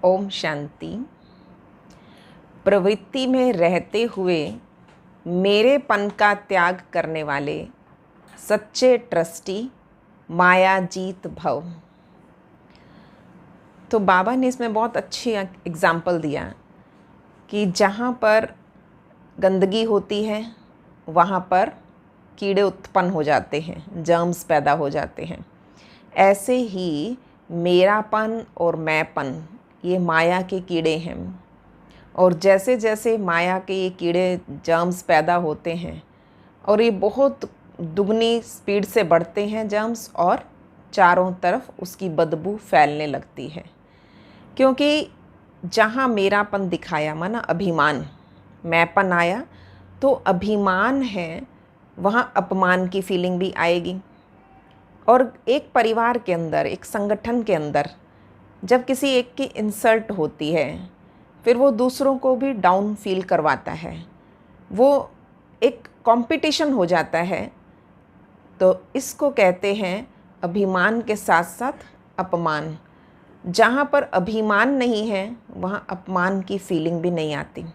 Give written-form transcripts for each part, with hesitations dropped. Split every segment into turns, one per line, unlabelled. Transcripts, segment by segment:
ओम शांति। प्रवृत्ति में रहते हुए मेरेपन का त्याग करने वाले सच्चे ट्रस्टी मायाजीत भव। तो बाबा ने इसमें बहुत अच्छी एग्जाम्पल दिया कि जहाँ पर गंदगी होती है वहाँ पर कीड़े उत्पन्न हो जाते हैं, जर्म्स पैदा हो जाते हैं। ऐसे ही मेरापन और मैंपन ये माया के कीड़े हैं, और जैसे जैसे माया के ये कीड़े जर्म्स पैदा होते हैं और ये बहुत दुगनी स्पीड से बढ़ते हैं जर्म्स, और चारों तरफ उसकी बदबू फैलने लगती है। क्योंकि जहाँ मेरापन दिखाया, माना अभिमान, मैंपन आया, तो अभिमान है, वहाँ अपमान की फीलिंग भी आएगी। और एक परिवार के अंदर, एक संगठन के अंदर जब किसी एक की इंसल्ट होती है, फिर वो दूसरों को भी डाउन फील करवाता है, वो एक कंपटीशन हो जाता है। तो इसको कहते हैं अभिमान के साथ साथ अपमान। जहाँ पर अभिमान नहीं है वहाँ अपमान की फीलिंग भी नहीं आती।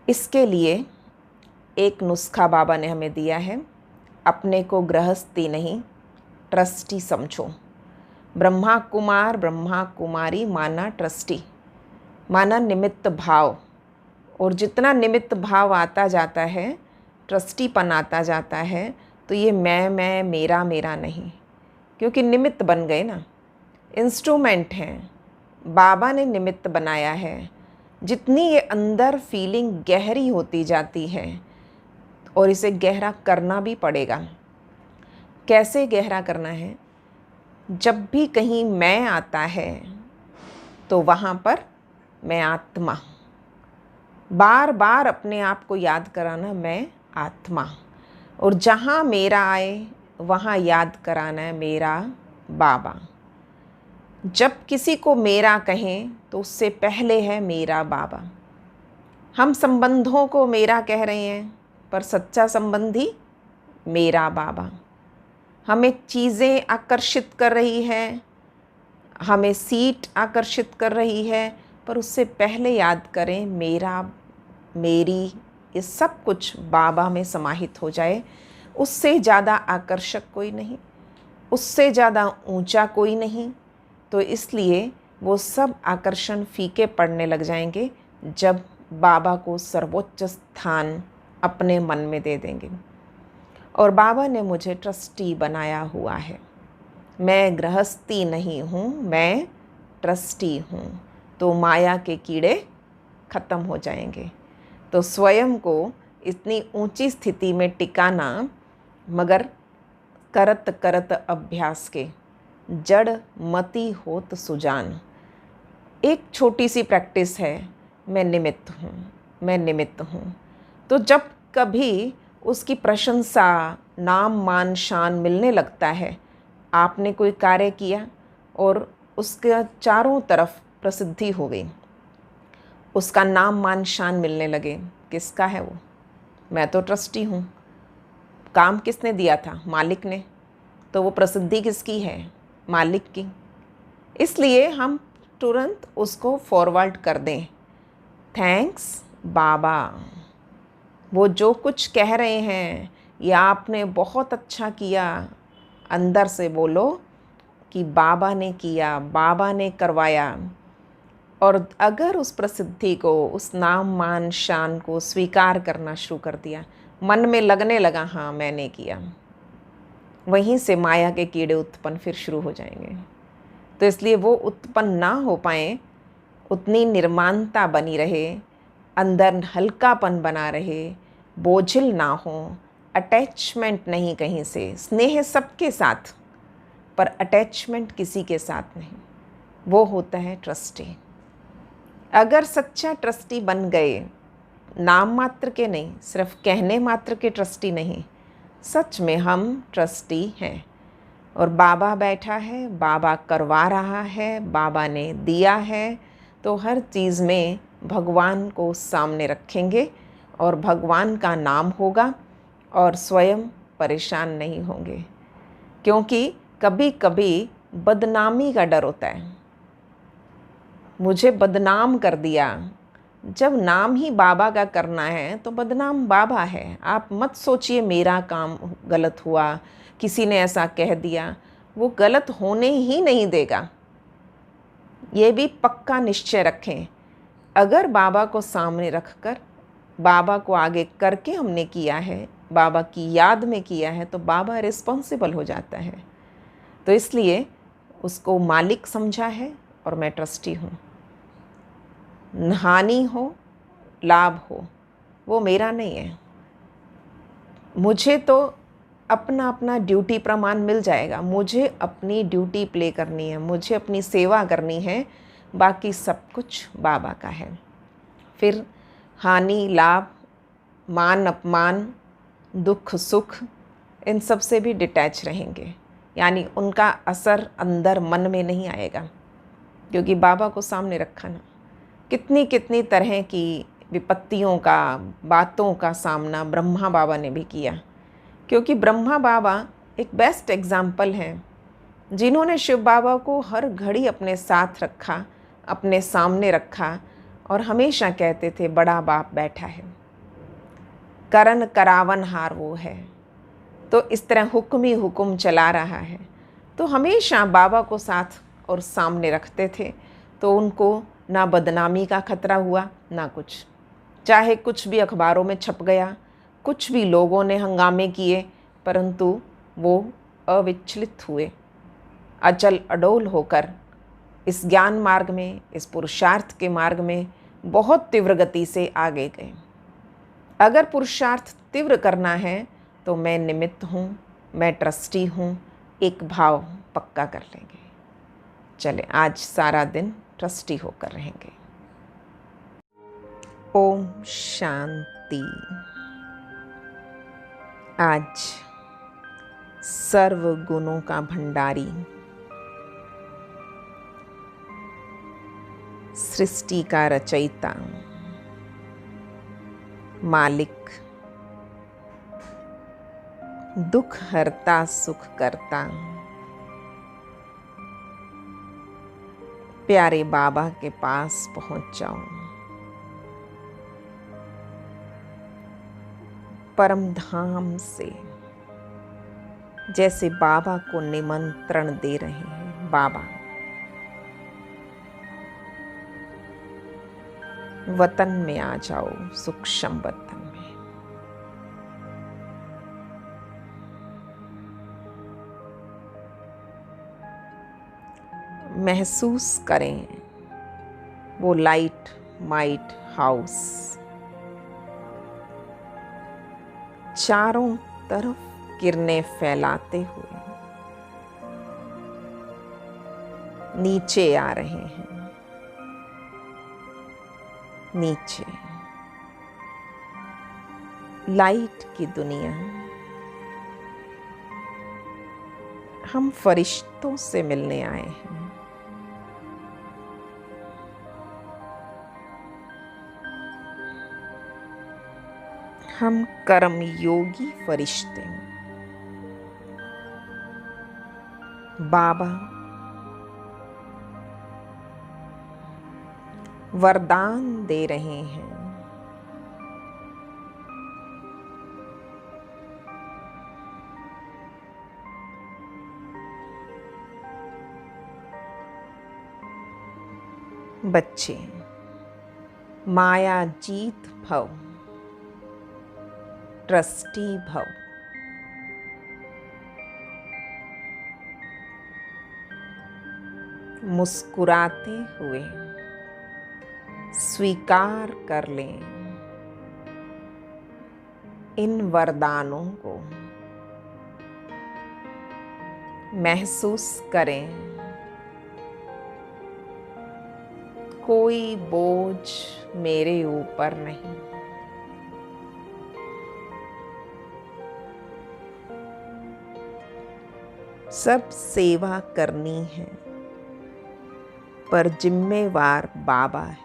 इसके लिए एक नुस्खा बाबा ने हमें दिया है। अपने को गृहस्थी नहीं, ट्रस्टी समझो। ब्रह्मा कुमार ब्रह्मा कुमारी माना ट्रस्टी, माना निमित्त भाव। और जितना निमित्त भाव आता जाता है, ट्रस्टीपन आता जाता है, तो ये मैं मेरा मेरा नहीं, क्योंकि निमित्त बन गए ना, इंस्ट्रूमेंट हैं। बाबा ने निमित्त बनाया है। जितनी ये अंदर फीलिंग गहरी होती जाती है, और इसे गहरा करना भी पड़ेगा। कैसे गहरा करना है? जब भी कहीं मैं आता है तो वहाँ पर मैं आत्मा, बार बार अपने आप को याद कराना, मैं आत्मा। और जहाँ मेरा आए वहाँ याद कराना है मेरा बाबा। जब किसी को मेरा कहें तो उससे पहले है मेरा बाबा। हम संबंधों को मेरा कह रहे हैं, पर सच्चा संबंधी मेरा बाबा। हमें चीज़ें आकर्षित कर रही है, हमें सीट आकर्षित कर रही है, पर उससे पहले याद करें मेरा, मेरी, ये सब कुछ बाबा में समाहित हो जाए। उससे ज़्यादा आकर्षक कोई नहीं, उससे ज़्यादा ऊंचा कोई नहीं। तो इसलिए वो सब आकर्षण फीके पड़ने लग जाएंगे जब बाबा को सर्वोच्च स्थान अपने मन में दे देंगे। और बाबा ने मुझे ट्रस्टी बनाया हुआ है। मैं गृहस्थी नहीं हूँ, मैं ट्रस्टी हूँ। तो माया के कीड़े ख़त्म हो जाएंगे। तो स्वयं को इतनी ऊंची स्थिति में टिकाना, मगर करत करत अभ्यास के, जड़ मति होत सुजान। एक छोटी सी प्रैक्टिस है, मैं निमित्त हूँ, मैं निमित्त हूँ। तो जब कभी उसकी प्रशंसा, नाम मान शान मिलने लगता है, आपने कोई कार्य किया और उसके चारों तरफ प्रसिद्धि हो गई, उसका नाम मान शान मिलने लगे, किसका है वो? मैं तो ट्रस्टी हूँ। काम किसने दिया था? मालिक ने। तो वो प्रसिद्धि किसकी है? मालिक की। इसलिए हम तुरंत उसको फॉरवर्ड कर दें, थैंक्स बाबा। वो जो कुछ कह रहे हैं, या आपने बहुत अच्छा किया, अंदर से बोलो कि बाबा ने किया, बाबा ने करवाया। और अगर उस प्रसिद्धि को, उस नाम मान शान को स्वीकार करना शुरू कर दिया, मन में लगने लगा हाँ मैंने किया, वहीं से माया के कीड़े उत्पन्न फिर शुरू हो जाएंगे। तो इसलिए वो उत्पन्न ना हो पाए, उतनी निर्माणता बनी रहे, अंदर हल्कापन बना रहे, बोझिल ना हो, अटैचमेंट नहीं कहीं से। स्नेह सबके साथ, पर अटैचमेंट किसी के साथ नहीं। वो होता है ट्रस्टी। अगर सच्चा ट्रस्टी बन गए, नाम मात्र के नहीं, सिर्फ कहने मात्र के ट्रस्टी नहीं, सच में हम ट्रस्टी हैं। और बाबा बैठा है, बाबा करवा रहा है, बाबा ने दिया है। तो हर चीज़ में भगवान को सामने रखेंगे और भगवान का नाम होगा, और स्वयं परेशान नहीं होंगे। क्योंकि कभी कभी बदनामी का डर होता है। मुझे बदनाम कर दिया। जब नाम ही बाबा का करना है तो बदनाम बाबा है। आप मत सोचिए मेरा काम गलत हुआ, किसी ने ऐसा कह दिया। वो गलत होने ही नहीं देगा। ये भी पक्का निश्चय रखें, अगर बाबा को सामने रखकर, बाबा को आगे करके हमने किया है, बाबा की याद में किया है, तो बाबा रिस्पॉन्सिबल हो जाता है। तो इसलिए उसको मालिक समझा है और मैं ट्रस्टी हूँ। हानि हो लाभ हो वो मेरा नहीं है। मुझे तो अपना अपना ड्यूटी प्रमाण मिल जाएगा। मुझे अपनी ड्यूटी प्ले करनी है, मुझे अपनी सेवा करनी है, बाकी सब कुछ बाबा का है। फिर हानि लाभ, मान अपमान, दुख सुख, इन सब से भी डिटैच रहेंगे, यानी उनका असर अंदर मन में नहीं आएगा, क्योंकि बाबा को सामने रखा ना। कितनी कितनी तरह की विपत्तियों का, बातों का सामना ब्रह्मा बाबा ने भी किया, क्योंकि ब्रह्मा बाबा एक बेस्ट एग्जाम्पल हैं, जिन्होंने शिव बाबा को हर घड़ी अपने साथ रखा, अपने सामने रखा और हमेशा कहते थे बड़ा बाप बैठा है, करन करावन हार वो है। तो इस तरह हुक्म ही हुक्म चला रहा है। तो हमेशा बाबा को साथ और सामने रखते थे, तो उनको ना बदनामी का खतरा हुआ ना कुछ। चाहे कुछ भी अखबारों में छप गया, कुछ भी लोगों ने हंगामे किए, परंतु वो अविचलित हुए, अचल अडोल होकर इस ज्ञान मार्ग में, इस पुरुषार्थ के मार्ग में बहुत तीव्र गति से आगे गए। अगर पुरुषार्थ तीव्र करना है तो मैं निमित्त हूँ, मैं ट्रस्टी हूँ, एक भाव पक्का कर लेंगे। चले आज सारा दिन ट्रस्टी होकर रहेंगे। ओम शांति। आज सर्व गुणों का भंडारी, सृष्टि का रचयिता, मालिक, दुख हरता सुख करता, प्यारे बाबा के पास पहुंच जाओ। परम धाम से जैसे बाबा को निमंत्रण दे रहे हैं, बाबा वतन में आ जाओ, सूक्ष्म वतन में। महसूस करें वो लाइट माइट हाउस चारों तरफ किरणें फैलाते हुए नीचे आ रहे हैं। नीचे लाइट की दुनिया, हम फरिश्तों से मिलने आए हैं। हम कर्म योगी फरिश्ते, बाबा वरदान दे रहे हैं। बच्चे माया जीत भव, ट्रस्टी भव। मुस्कुराते हुए स्वीकार कर लें इन वरदानों को। महसूस करें कोई बोझ मेरे ऊपर नहीं। सब सेवा करनी है, पर जिम्मेवार बाबा है।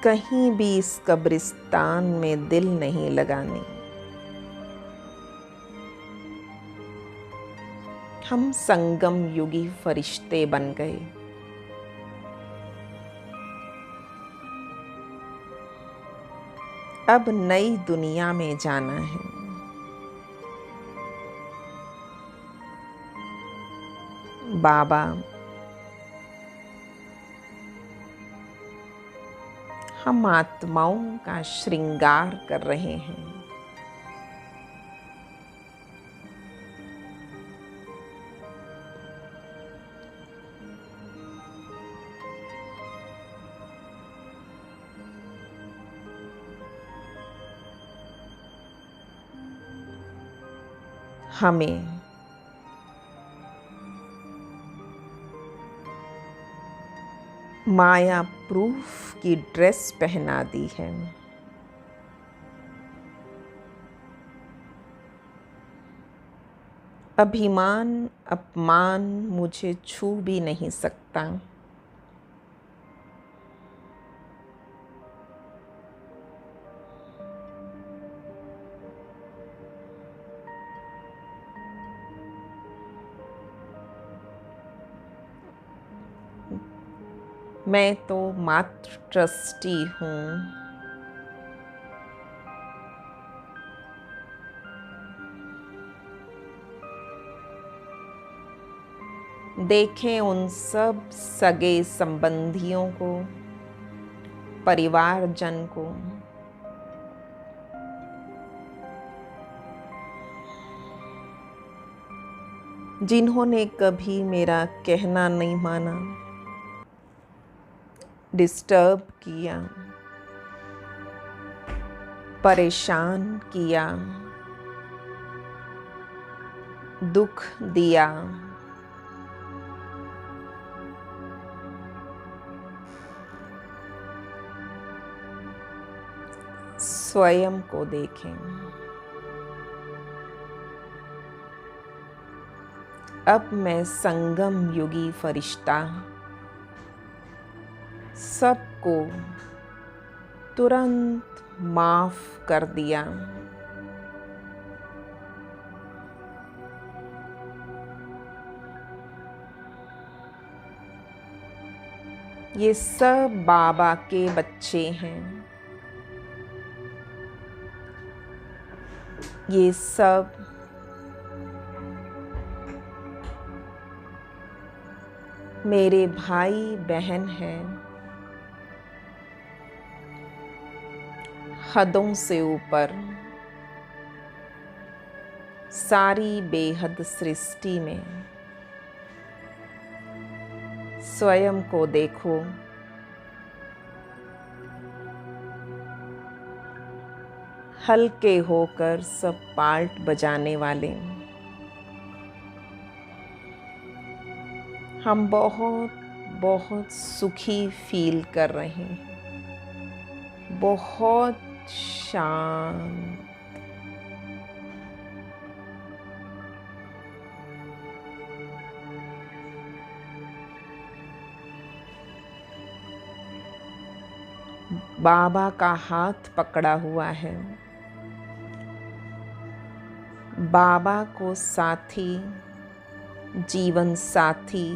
कहीं भी इस कब्रिस्तान में दिल नहीं लगाने। हम संगम युगी फरिश्ते बन गए। अब नई दुनिया में जाना है। बाबा, हम आत्माओं का श्रृंगार कर रहे हैं। हमें माया प्रूफ की ड्रेस पहना दी है। अभिमान अपमान मुझे छू भी नहीं सकता। मैं तो मात्र ट्रस्टी हूँ। देखें उन सब सगे संबंधियों को, परिवारजन को, जिन्होंने कभी मेरा कहना नहीं माना, डिस्टर्ब किया, परेशान किया, दुख दिया। स्वयं को देखें। अब मैं संगम युगी फरिश्ता सबको तुरंत माफ कर दिया। ये सब बाबा के बच्चे हैं। ये सब मेरे भाई बहन हैं। हदों से ऊपर सारी बेहद सृष्टि में स्वयं को देखो। हल्के होकर सब पार्ट बजाने वाले हम बहुत बहुत सुखी फील कर रहे हैं, बहुत शांत। बाबा का हाथ पकड़ा हुआ है। बाबा को साथी, जीवन साथी,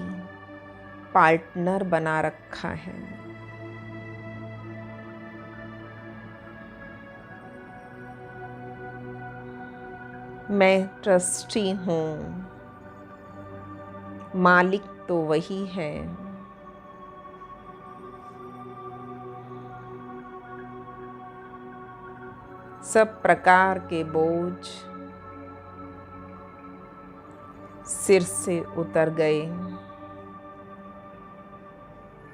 पार्टनर बना रखा है। मैं ट्रस्टी हूँ, मालिक तो वही है। सब प्रकार के बोझ सिर से उतर गए।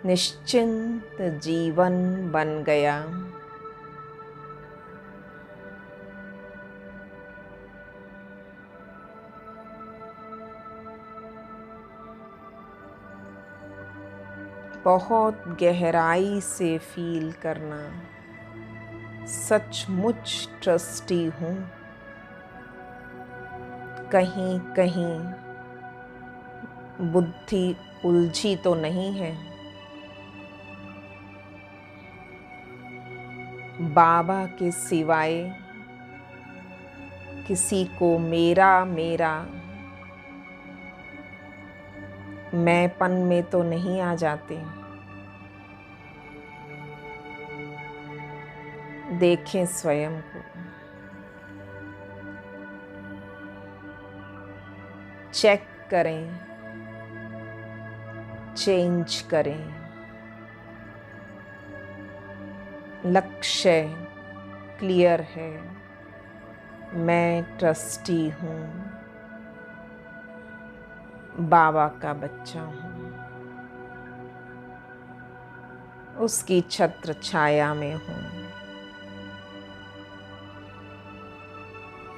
निश्चिंत जीवन बन गया। बहुत गहराई से फील करना, सचमुच ट्रस्टी हूँ। कहीं कहीं बुद्धि उलझी तो नहीं है। बाबा के सिवाय किसी को मेरा मेरा मैंपन में तो नहीं आ जाते। देखें स्वयं को, चेक करें, चेंज करें। लक्ष्य क्लियर है, मैं ट्रस्टी हूँ, बाबा का बच्चा हूँ, उसकी छत्र छाया में हूँ।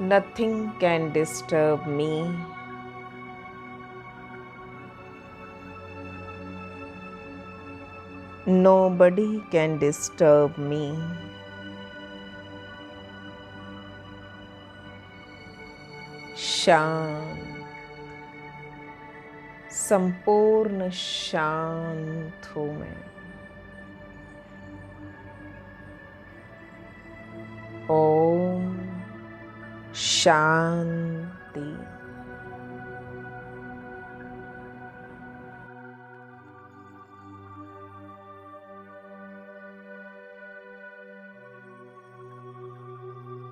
Nothing can disturb me. Nobody can disturb me. शांत, संपूर्ण शांत हूँ मैं। ओम शांति।